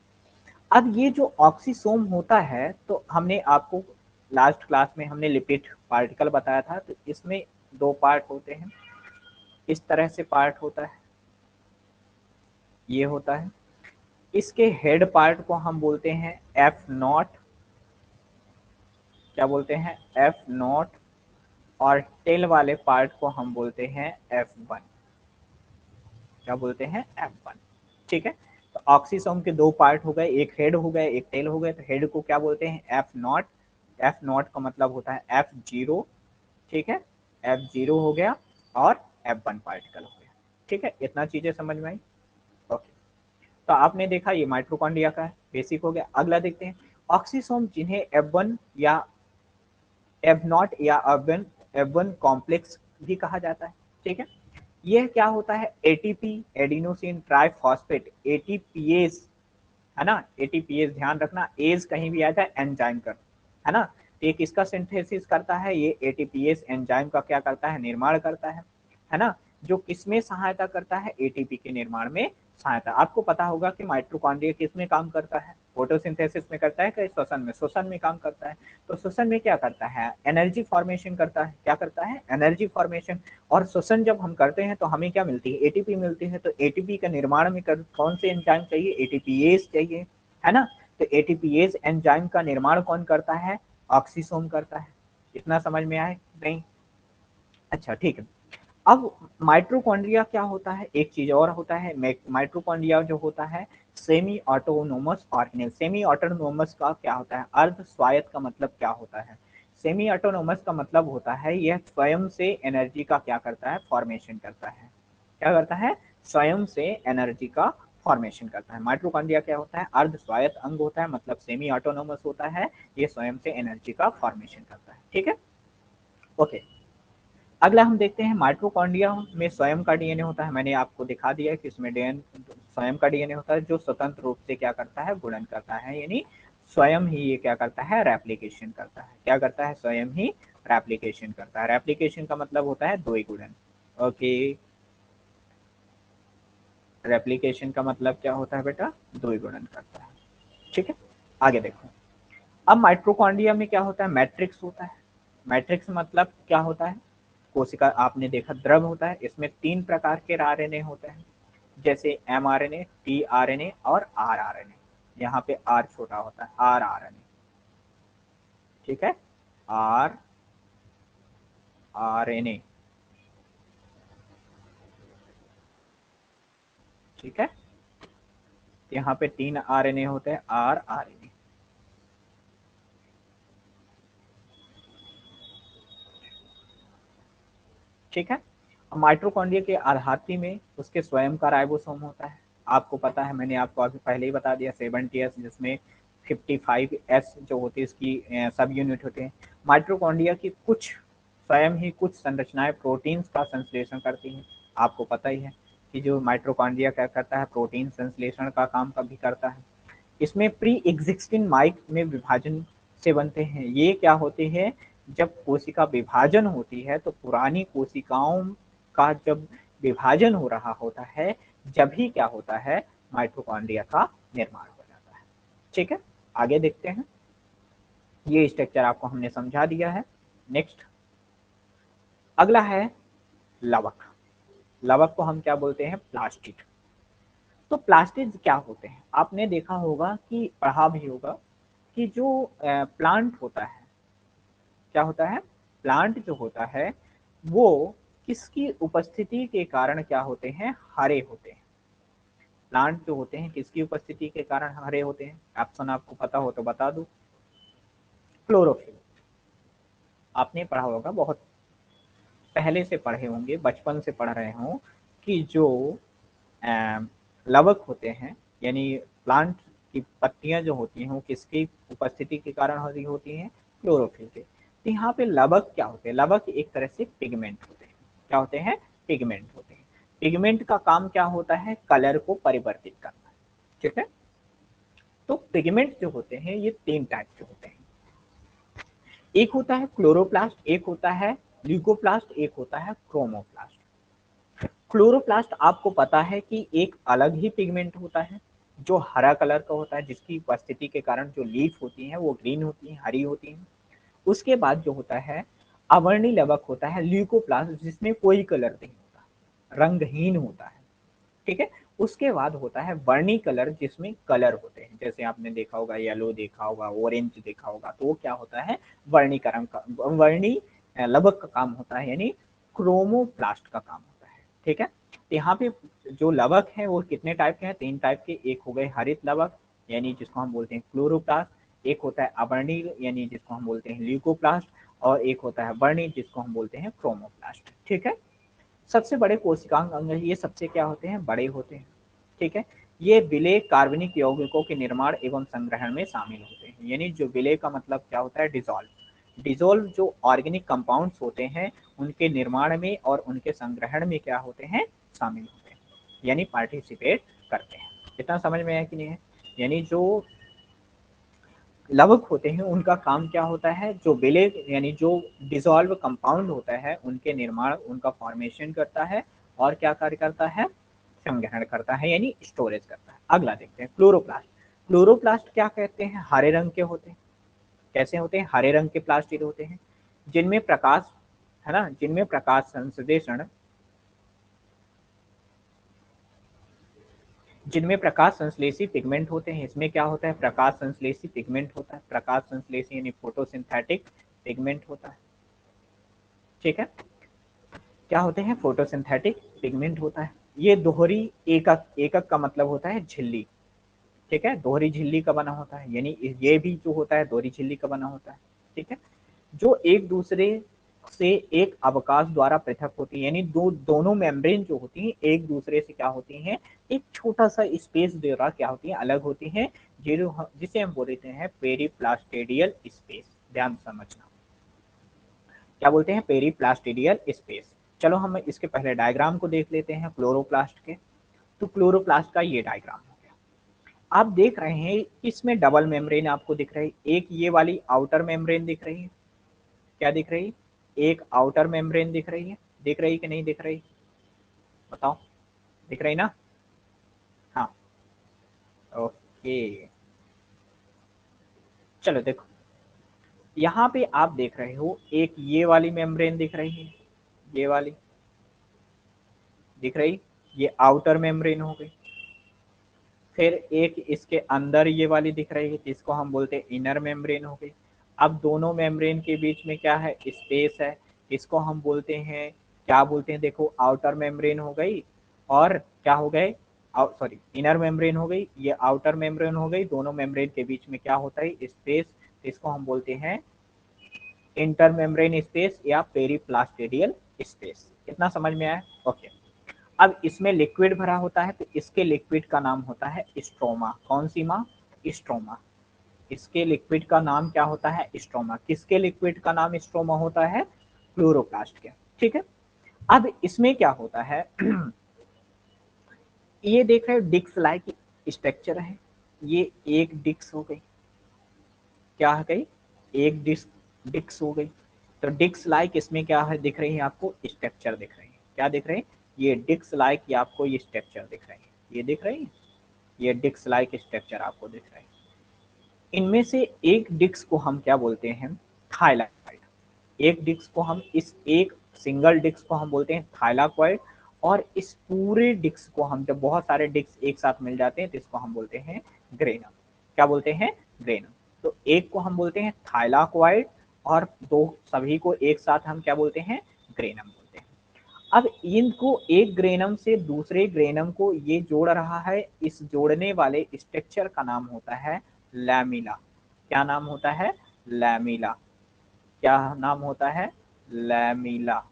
S1: अब ये जो ऑक्सीसोम होता है, तो हमने आपको लास्ट क्लास में हमने लिपिड पार्टिकल बताया था, तो इसमें दो पार्ट होते हैं। इस तरह से पार्ट होता है, ये होता है। इसके हेड पार्ट को हम बोलते हैं एफ नॉट। क्या बोलते हैं, एफ नॉट। और टेल वाले पार्ट को हम बोलते हैं F1। क्या बोलते हैं, F1। ठीक है, तो ऑक्सीसोम के दो पार्ट हो गए, एक हेड हो गए, एक टेल हो गए। तो हेड को क्या बोलते हैं, F0। F0 का मतलब होता है F0। ठीक है, F0 हो गया, और F1 पार्टिकल हो गया। ठीक है, इतना चीजें समझ में आई। ओके, तो आपने देखा ये माइटोकॉन्ड्रिया का है, बेसिक हो गया। अगला देखते हैं, ऑक्सीसोम जिन्हें F1 या F0 या F1 कॉम्प्लेक्स भी कहा जाता है। ठीक है, यह क्या होता है, एटीपी, एडिनोसिन ट्राइफॉस्फेट, एटीपीएस, है ना। एटीपीएस ध्यान रखना, एज कहीं भी आ जाए एंजाइम कर, है ना। तो ये किसका सिंथेसिस करता है, ये एटीपीएस एंजाइम का क्या करता है, निर्माण करता है ना। जो किसमें सहायता करता है, एटीपी के निर्माण में सहायता। आपको पता होगा कि माइटोकॉन्ड्रिया किस में काम करता है, फोटोसिंथेसिस में करता है कि श्वसन में, श्वसन में काम करता है। तो श्वसन में क्या करता है, एनर्जी फॉर्मेशन करता है। क्या करता है, एनर्जी फॉर्मेशन। और श्वसन जब हम करते हैं तो हमें क्या मिलती है, एटीपी मिलती है। तो एटीपी का निर्माण में कौन से एंजाइम चाहिए, एटीपीएस चाहिए, है ना। तो एटीपीएस एंजाइम का निर्माण कौन करता है, ऑक्सीसोम करता है। इतना समझ में आए नहीं। अच्छा, ठीक है। अब माइटोकॉन्ड्रिया क्या होता है, एक चीज और होता है, माइटोकॉन्ड्रिया जो होता है semi autonomous organelle. Semi autonomous का क्या होता है, अर्ध स्वायत्त का मतलब क्या होता है। सेमी ऑटोनोमस का मतलब होता है यह स्वयं से एनर्जी का क्या करता है, फॉर्मेशन करता है। क्या करता है, स्वयं से एनर्जी का फॉर्मेशन करता है। माइटोकॉन्ड्रिया क्या होता है, अर्ध स्वायत्त अंग होता है, मतलब सेमी ऑटोनोमस होता है, ये स्वयं से एनर्जी का फॉर्मेशन करता है। ठीक है, ओके। अगला हम देखते हैं माइटोकॉन्ड्रिया में स्वयं का डीएनए होता है। मैंने आपको दिखा दिया है कि इसमें स्वयं का डीएनए होता है जो स्वतंत्र रूप से क्या करता है, गुणन करता है, यानी स्वयं ही ये क्या करता है, रेप्लिकेशन करता है। क्या करता है, स्वयं ही रेप्लिकेशन करता है। रेप्लिकेशन का मतलब होता है द्विगुणन। ओके, रेप्लिकेशन का मतलब क्या होता है बेटा, द्विगुणन करता है। ठीक है, आगे देखो। अब माइटोकॉन्ड्रिया में क्या होता है, मैट्रिक्स होता है। मैट्रिक्स मतलब क्या होता है, कोशिका आपने देखा द्रव होता है, इसमें 3 प्रकार के आरएनए होते हैं, जैसे एमआरएनए, टीआरएनए और आरआरएनए। यहाँ पे आर छोटा होता है, आरआरएनए। ठीक है, आरआरएनए। ठीक है, यहाँ पे 3 आरएनए होते हैं, आरआरएनए। ठीक है, माइटोकॉन्ड्रिया के आधाती में उसके स्वयं का राइबोसोम होता है। आपको पता है, मैंने आपको अभी पहले ही बता दिया, 70S, जिसमें 55S जो होती है इसकी सब यूनिट होते हैं। माइटोकॉन्ड्रिया की कुछ स्वयं ही कुछ संरचनाएं प्रोटीन्स का संश्लेषण करती हैं। आपको पता ही है कि जो माइटोकॉन्ड्रिया क्या करता है, प्रोटीन संश्लेषण का काम कभी करता है। इसमें प्री एग्जिस्टिंग माइक में विभाजन से बनते हैं। ये क्या होते हैं, जब कोशिका विभाजन होती है तो पुरानी कोशिकाओं का जब विभाजन हो रहा होता है, जब ही क्या होता है, माइटोकॉन्ड्रिया का निर्माण हो जाता है। ठीक है, आगे देखते हैं। ये स्ट्रक्चर आपको हमने समझा दिया है। नेक्स्ट अगला है लवक। लवक को हम क्या बोलते हैं, प्लास्टिड। तो प्लास्टिड क्या होते हैं, आपने देखा होगा कि पढ़ा भी होगा कि जो प्लांट होता है, क्या होता है, प्लांट जो होता है वो किसकी उपस्थिति के कारण क्या होते हैं, हरे होते हैं। प्लांट जो होते हैं किसकी उपस्थिति के कारण हरे होते हैं, ऑप्शन आपको पता हो तो बता दूं। क्लोरोफिल। आपने पढ़ा होगा, बहुत पहले से पढ़े होंगे, बचपन से पढ़ रहे हो कि जो लवक होते हैं, यानी प्लांट की पत्तियां जो होती हैं वो किसकी उपस्थिति के कारण हरी होती हैं, क्लोरोफिल के। तो यहाँ पे लवक क्या होते हैं, लवक एक तरह से पिगमेंट होते हैं। क्या होते हैं, पिगमेंट होते हैं। पिगमेंट का काम क्या होता है, कलर को परिवर्तित करना। ठीक है, तो पिगमेंट जो होते हैं ये 3 टाइप के होते हैं। एक होता है क्लोरोप्लास्ट, एक होता है ल्यूकोप्लास्ट, एक होता है क्रोमोप्लास्ट। क्लोरोप्लास्ट आपको पता है कि एक अलग ही पिगमेंट होता है जो हरा कलर का होता है, जिसकी उपस्थिति के कारण जो लीफ होती है वो ग्रीन होती है, हरी होती है। उसके बाद जो होता है अवर्णी लवक होता है ल्यूकोप्लास्ट, जिसमें कोई कलर नहीं होता, रंगहीन होता है। ठीक है, उसके बाद होता है वर्णी कलर, जिसमें कलर होते हैं, जैसे आपने देखा होगा येलो देखा होगा, ऑरेंज देखा होगा, तो वो क्या होता है, वर्णीकरण का, वर्णी लवक का काम होता है, यानी क्रोमोप्लास्ट का काम होता है। ठीक है, तो यहाँ पे जो लवक है वो कितने टाइप के हैं, 3 टाइप के। एक हो गए हरित लवक, यानी जिसको हम बोलते हैं क्लोरोप्लास्ट। एक होता है अवर्णी, यानी जिसको हम बोलते हैं ल्यूकोप्लास्ट। और एक होता है वर्णी, जिसको हम बोलते हैं क्रोमोप्लास्ट। ठीक है, सबसे बड़े कोशिकांग अंग ये सबसे क्या होते हैं, बड़े होते हैं। ठीक है, ये विलेय कार्बनिक यौगिकों के निर्माण एवं संग्रहण में शामिल होते हैं। यानी जो विलेय का मतलब क्या होता है, डिजोल्व। डिजोल्व जो ऑर्गेनिक कंपाउंड्स होते हैं उनके निर्माण में और उनके संग्रहण में क्या होते हैं, शामिल होते हैं, यानी पार्टिसिपेट करते हैं। इतना समझ में है कि नहीं है। यानी जो लवक होते हैं उनका काम क्या होता है, जो विलेय यानी जो डिसॉल्व कंपाउंड होता है उनके निर्माण, उनका फॉर्मेशन करता है, और क्या कार्य करता है, संग्रहण करता है, यानी स्टोरेज करता है। अगला देखते हैं क्लोरोप्लास्ट। क्लोरोप्लास्ट क्या कहते हैं, हरे रंग के होते हैं। कैसे होते हैं, हरे रंग के प्लास्टिड होते हैं, जिनमें प्रकाश, है ना, जिनमें प्रकाश संश्लेषण, जिनमें प्रकाश संश्लेषी पिगमेंट होते हैं। इसमें क्या होता है, प्रकाश संश्लेषी पिगमेंट होता है, प्रकाश संश्लेषी यानी फोटोसिंथेटिक पिगमेंट होता है। ठीक है, क्या होते हैं, फोटोसिंथेटिक पिगमेंट होता है। ये दोहरी एकक, एकक का मतलब होता है झिल्ली। ठीक है, दोहरी झिल्ली का बना होता है, यानी ये भी जो होता है दोहरी झिल्ली का बना होता है। ठीक है, जो एक दूसरे से एक अवकाश द्वारा पृथक होती है, यानी दोनों मेम्ब्रेन जो होती हैं एक दूसरे से क्या होती हैं, एक छोटा सा स्पेस द्वारा क्या होती है, अलग होती हैं, जिसे हम बोलते हैं पेरीप्लास्टिडियल स्पेस। ध्यान समझना, क्या बोलते हैं, पेरीप्लास्टिडियल स्पेस। चलो हम इसके पहले डायग्राम को देख लेते हैं क्लोरोप्लास्ट के। तो क्लोरोप्लास्ट का ये डायग्राम हो गया। आप देख रहे हैं इसमें डबल मेम्ब्रेन आपको दिख रही है, एक ये वाली आउटर मेम्ब्रेन दिख रही है, क्या दिख रही है, एक आउटर मेम्ब्रेन दिख रही है, दिख रही कि नहीं दिख रही, बताओ, दिख रही ना, हाँ, ओके। चलो देखो, यहाँ पे आप देख रहे हो एक ये वाली मेम्ब्रेन दिख रही है, ये वाली दिख रही, ये आउटर मेम्ब्रेन हो गई। फिर एक इसके अंदर ये वाली दिख रही है जिसको हम बोलते हैं इनर मेम्ब्रेन हो गई। अब दोनों मेम्ब्रेन के बीच में क्या है, स्पेस है, इसको हम बोलते हैं, क्या बोलते हैं, देखो आउटर मेम्ब्रेन हो गई और क्या हो गए, सॉरी इनर मेम्ब्रेन हो गई, ये आउटर मेम्ब्रेन हो गई, दोनों मेम्ब्रेन के बीच में क्या होता है, स्पेस, इसको हम बोलते हैं इंटर मेम्ब्रेन स्पेस या पेरीप्लास्टिडियल स्पेस। इतना समझ में आया, ओके। अब इसमें लिक्विड भरा होता है, तो इसके लिक्विड का नाम होता है स्ट्रोमा। कौन सी माँ, स्ट्रोमा। इसके लिक्विड का नाम क्या होता है, स्ट्रोमा। किसके लिक्विड का नाम स्ट्रोमा होता है, क्लोरोप्लास्ट के, ठीक है। अब इसमें क्या होता है ये देख रहे हो डिक्स लाइक स्ट्रक्चर है, ये एक डिक्स हो गई, क्या है गई, एक डिस्क डिक्स हो गई। तो डिक्स लाइक इसमें क्या है दिख रही है आपको, स्ट्रक्चर दिख रही है, क्या दिख रहे हैं, ये डिक्स लाइक, ये आपको ये स्ट्रक्चर दिख रही है, ये दिख रही है, ये डिक्स लाइक स्ट्रक्चर आपको दिख रही है। इनमें से एक डिक्स को हम क्या बोलते हैं, थाइलाकॉइड। एक डिक्स को हम, इस एक सिंगल डिक्स को हम बोलते हैं थाइलाकॉइड, और इस पूरे डिक्स को हम, जब बहुत सारे डिक्स एक साथ मिल जाते हैं तो इसको हम बोलते हैं ग्रेनम। क्या बोलते हैं, ग्रेनम। तो एक को हम बोलते हैं थाइलाकॉइड और दो, सभी को एक साथ हम क्या बोलते हैं, ग्रेनम बोलते हैं। अब इनको एक ग्रेनम से दूसरे ग्रेनम को ये जोड़ रहा है, इस जोड़ने वाले स्ट्रक्चर का नाम होता है लैमिला। क्या नाम होता है, लैमिला। क्या नाम होता है, लैमिला।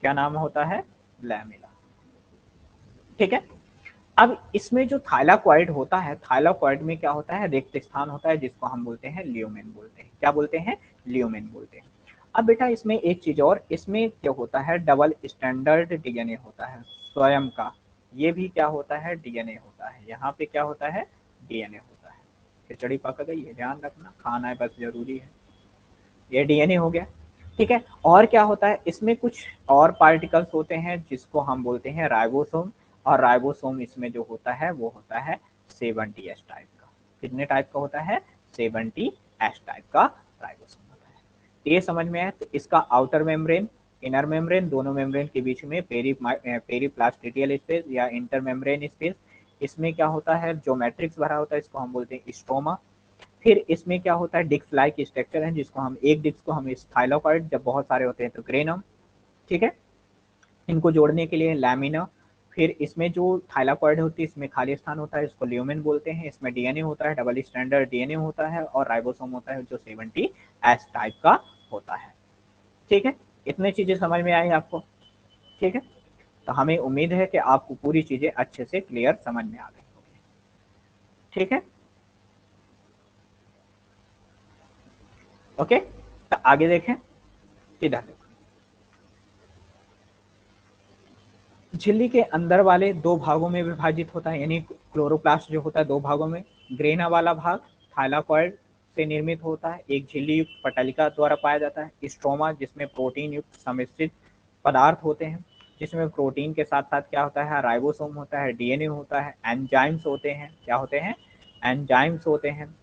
S1: क्या नाम होता है, लैमिला, ठीक है। अब इसमें जो थाइलाकॉइड होता है, थाइलाकॉइड में क्या होता है, रिक्त स्थान होता है जिसको हम बोलते हैं ल्यूमेन बोलते हैं। क्या बोलते हैं, ल्यूमेन बोलते हैं। अब बेटा इसमें एक चीज और, इसमें क्या होता है, डबल स्टैंडर्ड डीएनए होता है स्वयं का। ये भी क्या होता है, डीएनए होता है, यहाँ पे क्या होता है, डीएनए होता है। खिचड़ी पक गई है, ध्यान रखना, खाना है बस जरूरी है। ये डीएनए हो गया, ठीक है। और क्या होता है, इसमें कुछ और पार्टिकल्स होते हैं जिसको हम बोलते हैं राइबोसोम, और राइबोसोम इसमें जो होता है वो होता है 70S टाइप का। कितने टाइप का होता है, 70S टाइप का राइबोसोम होता है। तो ये समझ में आया। तो इसका आउटर मेम्ब्रेन, इनर मेम्ब्रेन, दोनों मेम्ब्रेन के बीच में पेरीप्लास्टिडियल स्पेस या इंटर मेम्ब्रेन स्पेस। इसमें क्या होता है, जो मैट्रिक्स भरा होता है इसको हम बोलते हैं स्ट्रोमा। फिर इसमें क्या होता है, डिस्क लाइक स्ट्रक्चर है जिसको हम, एक डिस्क को हम थाइलाकॉइड, जब बहुत सारे होते हैं तो ग्रेनम, ठीक है। इनको जोड़ने के लिए लैमिना। फिर इसमें जो थाइलाकॉइड होती है इसमें खाली स्थान होता है, इसको ल्यूमेन बोलते हैं। इसमें डीएनए होता है, डबल स्टैंडर्ड डीएनए होता है, और राइबोसोम होता है जो 70S टाइप का होता है, ठीक है। इतनी चीजें समझ में आई आपको, ठीक है। तो हमें उम्मीद है कि आपको पूरी चीजें अच्छे से क्लियर समझ में आ गई होगी, ठीक है, ओके। तो आगे देखें, इधर देखो, झिल्ली के अंदर वाले दो भागों में विभाजित होता है, यानी क्लोरोप्लास्ट जो होता है दो भागों में। ग्रेना वाला भाग थाइलाकॉइड से निर्मित होता है, एक झिल्ली युक्त पटलिका द्वारा पाया जाता है। स्ट्रोमा जिसमें प्रोटीन युक्त सम्मिश्रित पदार्थ होते हैं, जिसमें प्रोटीन के साथ साथ क्या होता है, राइबोसोम होता है, डीएनए होता है, एंजाइम्स होते हैं। क्या होते हैं, एंजाइम्स होते हैं।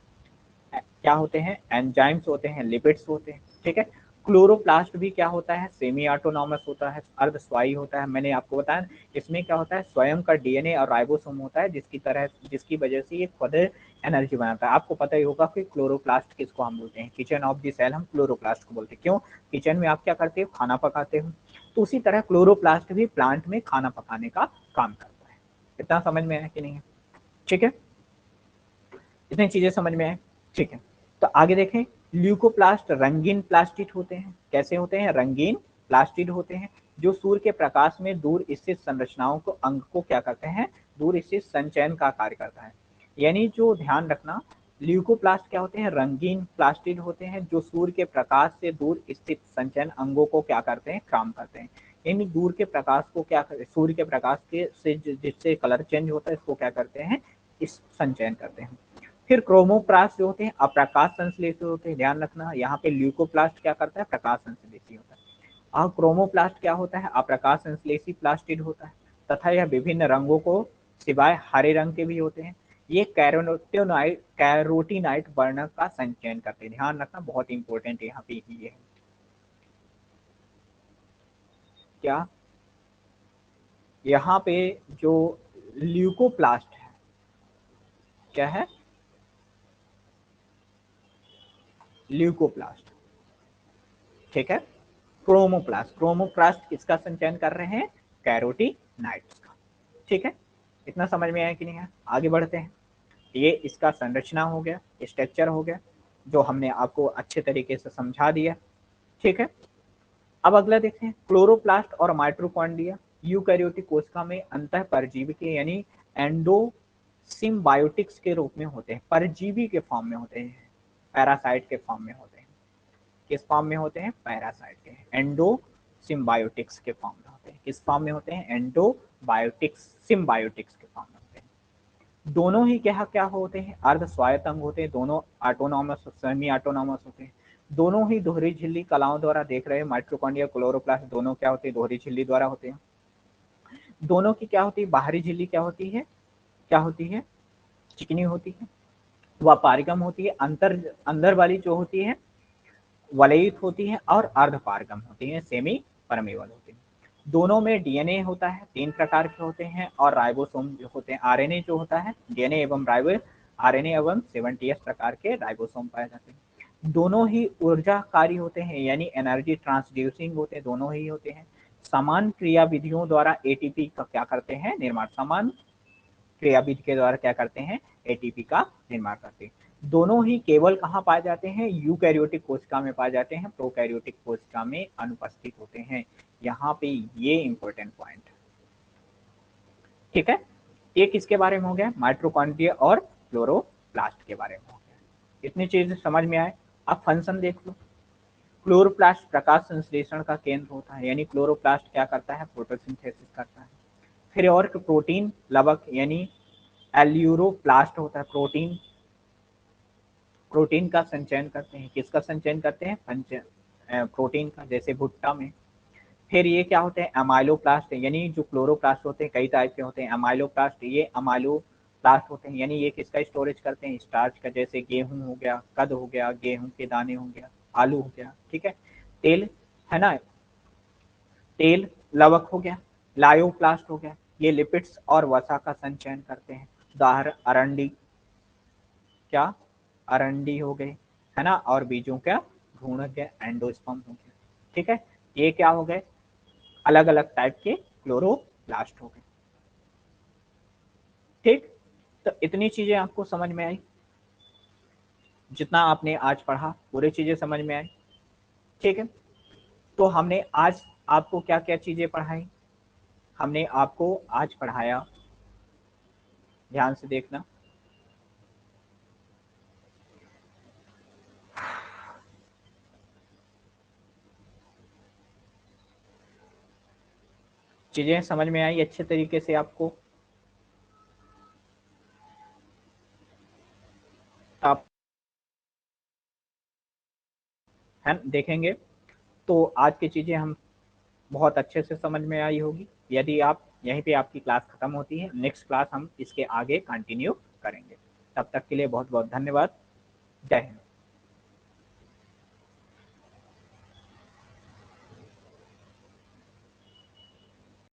S1: क्या होते हैं, एंजाइम्स होते हैं, लिपिड्स होते हैं, ठीक है। क्लोरोप्लास्ट भी क्या होता है, सेमी ऑटोनॉमस होता है, अर्धस्वायी होता है। मैंने आपको बताया इसमें क्या होता है, स्वयं का डीएनए और राइबोसोम होता है जिसकी वजह से ये खुद एनर्जी बनाता है। आपको पता ही होगा कि क्लोरोप्लास्ट किसको हम बोलते हैं, किचन ऑफ द सेल हम क्लोरोप्लास्ट को बोलते हैं। क्यों, किचन में आप क्या करते हो, खाना पकाते हो। तो उसी तरह क्लोरोप्लास्ट भी प्लांट में खाना पकाने का काम करता है। इतना समझ में आया कि नहीं है, ठीक है, इतनी चीजें समझ में आए, ठीक है। तो आगे देखें, ल्यूकोप्लास्ट रंगीन प्लास्टिड होते हैं। कैसे होते हैं? रंगीन प्लास्टिड होते हैं, जो सूर्य के प्रकाश में दूर स्थित संरचनाओं को अंग को क्या करते हैं? दूर स्थित संचयन का कार्य करता है। यानी जो ध्यान रखना, ल्यूकोप्लास्ट क्या होते हैं? रंगीन प्लास्टिड होते हैं, जो सूर्य के प्रकाश से दूर स्थित संचयन अंगों को क्या करते हैं? काम करते हैं। यानी दूर के प्रकाश को क्या करते, सूर्य के प्रकाश के से जिससे कलर चेंज होता है, इसको क्या करते हैं? इस संचयन करते हैं। फिर क्रोमोप्लास्ट जो होते हैं अप्रकाश संश्लेषी होते हैं। ध्यान रखना, यहाँ पे ल्यूकोप्लास्ट क्या करता है? प्रकाश संश्लेषी होता है, और क्रोमोप्लास्ट क्या होता है? अप्रकाश संश्लेषी प्लास्टिड होता है, तथा यह विभिन्न रंगों को सिवाय हरे रंग के भी होते हैं। ये कैरोटीनाइट वर्णक का संचयन करते हैं। ध्यान रखना, बहुत इंपॉर्टेंट यहाँ पे ये है। क्या यहाँ पे जो ल्यूकोप्लास्ट है, क्या है? ल्यूकोप्लास्ट, ठीक है। क्रोमोप्लास्ट किसका संचयन कर रहे हैं? कैरोटीनाइट्स का, ठीक है। इतना समझ में आया कि नहीं है? आगे बढ़ते हैं। ये इसका संरचना हो गया, स्ट्रक्चर हो गया, जो हमने आपको अच्छे तरीके से समझा दिया, ठीक है। अब अगला देखते हैं, क्लोरोप्लास्ट और माइटोकॉन्ड्रिया यूकैरियोटिक कोशिका में अंतः परजीवी के यानी एंडो सिम्बायोटिक्स के रूप में होते हैं, परजीवी के फॉर्म में होते हैं, पैरासाइट के फॉर्म में होते हैं। किस फॉर्म में होते हैं? पैरासाइट के, एंडो सिम्बायोटिक्स के फॉर्म में होते हैं। किस फॉर्म में होते हैं? एंडोबायोटिक्स सिम्बायोटिक्स के फॉर्म में होते हैं। दोनों ही क्या क्या होते हैं? अर्ध स्वायत्त अंग होते हैं, दोनों ऑटोनॉमस सेमी ऑटोनॉमस होते हैं। दोनों ही दोहरी झिल्ली कलाओं द्वारा देख रहे हैं, माइटोकॉन्ड्रिया क्लोरोप्लास्ट दोनों क्या होते हैं? दोहरी झिल्ली द्वारा होते हैं। दोनों की क्या होती है? बाहरी झिल्ली क्या होती है? क्या होती है? चिकनी होती है, वह पारगम होती है। अंदर वाली जो होती है वलयित होती है, और अर्धपारगम होती है, सेमी परमेबल होती है। दोनों में डीएनए होता है, 3 प्रकार के होते हैं, और राइबोसोम जो होते हैं, आरएनए जो होता है, डीएनए एवं आरएनए एवं 70 प्रकार के राइबोसोम पाए जाते हैं। दोनों ही ऊर्जाकारी होते हैं, यानी एनर्जी ट्रांसड्यूसिंग होते हैं, दोनों ही होते हैं। समान क्रिया विधियों द्वारा एटीपी का क्या करते हैं? निर्माण। समान क्रियाविधि के द्वारा क्या करते हैं? एटीपी का निर्माण करते हैं। दोनों ही केवल कहाँ पाए जाते हैं? यूकैरियोटिक कोशिका में पाए जाते हैं, प्रोकैरियोटिक कोशिका में अनुपस्थित होते हैं। यहाँ पे ये इंपॉर्टेंट पॉइंट, ठीक है। ये किसके बारे में हो गया? माइटोकॉन्ड्रिया और क्लोरोप्लास्ट के बारे में हो गया। इतनी चीजें समझ में आए। अब फंक्शन देख लो। क्लोरोप्लास्ट प्रकाश संश्लेषण का केंद्र होता है, यानी क्लोरोप्लास्ट क्या करता है? फोटोसिंथेसिस करता है। फिर और प्रोटीन लवक यानी एल्यूरोप्लास्ट होता है, प्रोटीन का संचयन करते हैं। किसका संचयन करते हैं? प्रोटीन का, जैसे भुट्टा में। फिर ये क्या होते हैं? अमाइलोप्लास्ट, यानी जो क्लोरोप्लास्ट होते हैं कई टाइप के होते हैं। अमाइलोप्लास्ट, ये अमाइलोप्लास्ट होते हैं, यानी ये किसका स्टोरेज करते हैं? स्टार्च का, जैसे गेहूं हो गया, कद हो गया, गेहूं के दाने हो गया, आलू हो गया, ठीक है। तेल है ना, तेल लवक हो गया। लायोप्लास्ट हो गया, ये लिपिड्स और वसा का संचयन करते हैं। उदाहरण अरंडी, क्या? अरंडी हो गए, है ना, और बीजों का भ्रूण हो गया, एंडोस्पर्म हो गया, ठीक है। ये क्या हो गए? अलग अलग टाइप के क्लोरोप्लास्ट हो गए, ठीक। तो इतनी चीजें आपको समझ में आई, जितना आपने आज पढ़ा पूरी चीजें समझ में आई, ठीक है। तो हमने आज आपको क्या क्या चीजें पढ़ाई? हमने आपको आज पढ़ाया, ध्यान से देखना, चीजें समझ में आई अच्छे तरीके से आपको? आप है देखेंगे तो आज की चीजें हम बहुत अच्छे से समझ में आई होगी। यदि आप यहीं पे आपकी क्लास खत्म होती है, नेक्स्ट क्लास हम इसके आगे कंटिन्यू करेंगे। तब तक के लिए बहुत बहुत धन्यवाद। जय हिंद।